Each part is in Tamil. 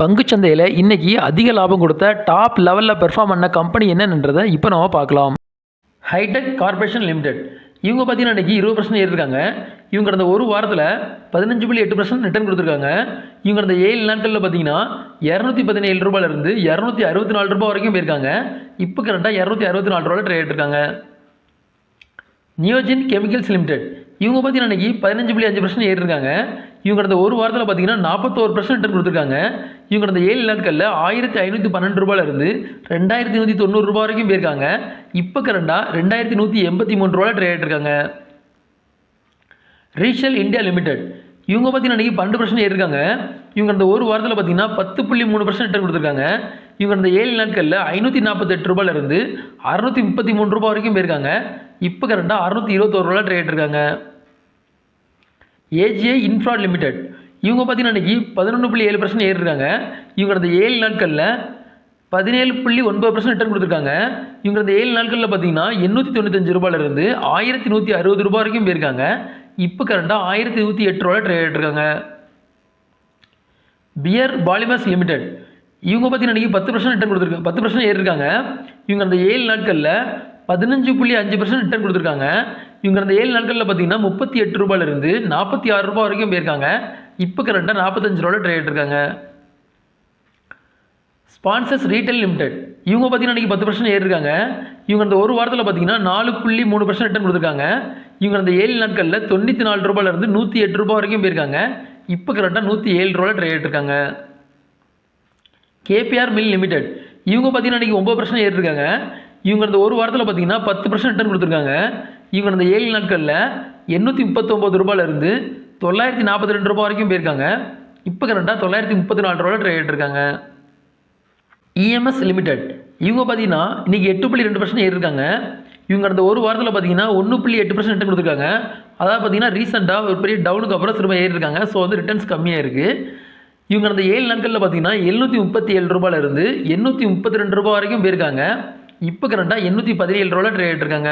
பங்குச்சந்தையில் இன்னைக்கு அதிக லாபம் கொடுத்த டாப் லெவலில் பெர்ஃபார்ம் பண்ண கம்பெனி என்னன்றதை இப்போ நம்ம பார்க்கலாம். ஹைடெக் கார்பரேஷன் லிமிடெட் இவங்க பார்த்தீங்கன்னா இன்றைக்கி 20% ஏறிருக்காங்க. இவங்க கடந்த ஒரு வாரத்தில் 15.8% ரிட்டர்ன் கொடுத்துருக்காங்க. இவங்க கடந்த 7 நாட்களில் பார்த்தீங்கன்னா ரூ. 217 ரூ. 264 வரைக்கும் போயிருக்காங்க. இப்போ கரெக்டாக ரூ. 264 ட்ரேட் இருக்காங்க. நியோஜின் கெமிக்கல்ஸ் லிமிடெட் இவங்க பார்த்தீங்கன்னா இன்றைக்கி 15.5% ஏறிருக்காங்க. இவங்க கடந்த ஒரு வாரத்தில் பார்த்தீங்கன்னா 41% ரிட்டர்ன் கொடுத்துருக்காங்க. இவங்க கடந்த 7 நாட்களில் ரூ. 1512 ரூ. 2190 வரைக்கும் போயிருக்காங்க. இப்போ கரெண்டாக ரூ. 2183 ட்ரேட் இருக்காங்க. ரீஷல் இந்தியா லிமிடெட் இவங்க பார்த்தீங்கன்னா இன்றைக்கி 12% ஏறிருக்காங்க. இவங்க கடந்த ஒரு வாரத்தில் பார்த்தீங்கன்னா 10.3% ரிட்டர்ன் கொடுத்துருக்காங்க. இவங்க கடந்த 7 நாட்களில் ரூ. 548 வரைக்கும் போயிருக்காங்க. இப்போ கரெண்டாக ரூ. 621 ட்ரேட் இருக்காங்க. ஏஜிஐ இன்ஃப்ரா லிமிடெட் இவங்க பார்த்தீங்கன்னா இன்றைக்கி 11.7% ஏறிருக்காங்க. இவங்க கடந்த 7 நாட்களில் 17.9% ரிட்டர்ன் கொடுத்துருக்காங்க. இவங்க கடந்த 7 நாட்களில் பார்த்தீங்கன்னா ரூ. 895 வரைக்கும் போயிருக்காங்க. இப்போ கரெண்டாக ரூ. 1108 ட்ரேட் இருக்காங்க. பியர் பாலிமர்ஸ் லிமிடெட் இவங்க பார்த்தீங்கன்னா இன்றைக்கி 10% ரிட்டர்ன் கொடுத்துருக்காங்க. 10% ஏறிருக்காங்க. இவங்க அந்த 7 நாட்களில் 15.5% ரிட்டர்ன் கொடுத்துருக்காங்க. இவங்க அந்த 7 நாட்களில் பார்த்தீங்கன்னா ரூ. 36 வரைக்கும் போயிருக்காங்க. இப்போ கரெக்டாக ரூ. 45 ட்ரேட் இருக்காங்க. ஸ்பான்சர்ஸ் ரீட்டைல் லிமிடெட் இவங்க பார்த்தீங்கன்னா இன்றைக்கி 10% ஏறிருக்காங்க. இவங்க அந்த ஒரு வாரத்தில் பார்த்தீங்கன்னா 4.3% ரிட்டர்ன் கொடுத்துருக்காங்க. இவங்க அந்த 7 நாட்களில் ரூ. 94 வரைக்கும் போயிருக்காங்க. இப்போ கரெக்டாக ரூ. 107 ட்ரேட் இருக்காங்க. கேபிஆர் மில் லிமிடெட் இவங்க பார்த்தீங்கன்னா இன்றைக்கி 9% ஏறிருக்காங்க. இவங்க அந்த ஒரு வாரத்தில் பார்த்தீங்கன்னா 10% ரிட்டர்ன் கொடுத்துருக்காங்க. இவங்க அந்த 7 நாட்களில் ரூ. 839 வரைக்கும் போயிருக்காங்க. இப்போ கரெக்டாக ரூ. 934 ட்ரேட் இருக்காங்க. இஎம்எஸ் லிமிடெட் இவங்க பார்த்தீங்கன்னா இன்றைக்கி 8.2% ஏறிருக்காங்க. இவங்க அந்த ஒரு வாரத்தில் பார்த்தீங்கன்னா 1.8% ரிட்டர்ன் கொடுத்துருக்காங்க. அதாவது பார்த்தீங்கன்னா ரீசெண்டாக ஒரு பெரிய டவுனுக்கு அப்புறம் திரும்ப ஏறிருக்காங்க. ஸோ வந்து ரிட்டர்ன்ஸ் கம்மியாக இருக்குது. இவங்க அந்த 7 நாட்களில் பார்த்தீங்கன்னா ரூ. 832 வரைக்கும் போயிருக்காங்க. இப்போ கரெக்டாக ரூ. 817 ட்ரேட் இருக்காங்க.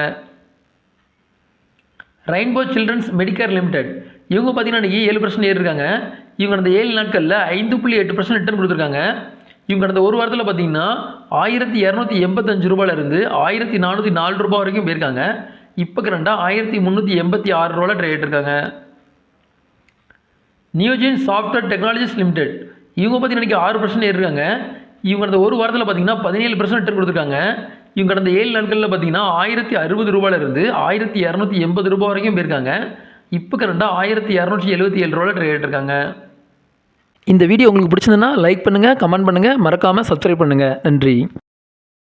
ரெயின்போ சில்ட்ரன்ஸ் மெடிக்கேர் லிமிடெட் இவங்க பார்த்தீங்கன்னா இன்றைக்கி 7% ஏறிருக்காங்க. இவங்க அந்த 7 நாட்களில் 5.8% ரிட்டர்ன் கொடுத்துருக்காங்க. இவங்க கடந்த ஒரு வாரத்தில் பார்த்தீங்கன்னா ரூ. 1285 வரைக்கும் போயிருக்காங்க. இப்போ கரெக்டாக ரூ. 1386 ட்ரேட் இருக்காங்க. நியோஜின் சாஃப்ட்வேர் டெக்னாலஜிஸ் லிமிடெட் இவங்க பார்த்தீங்கன்னா இன்றைக்கி 6% ஏறிருக்காங்க. இவங்க கடந்த ஒரு வாரத்தில் பார்த்தீங்கன்னா 17% ரிட்டர்ன் கொடுத்துருக்காங்க. இவங்க கடந்த 7 நாட்களில் பார்த்தீங்கன்னா ரூ. 1280 வரைக்கும் போயிருக்காங்க. இப்போ கரெக்டாக ரூ. 1277 இருக்காங்க. இந்த வீடியோ உங்களுக்கு பிடிச்சிருந்ததுன்னா லைக் பண்ணுங்கள், கமெண்ட் பண்ணுங்கள், மறக்காமல் சப்ஸ்கிரைப் பண்ணுங்கள். நன்றி.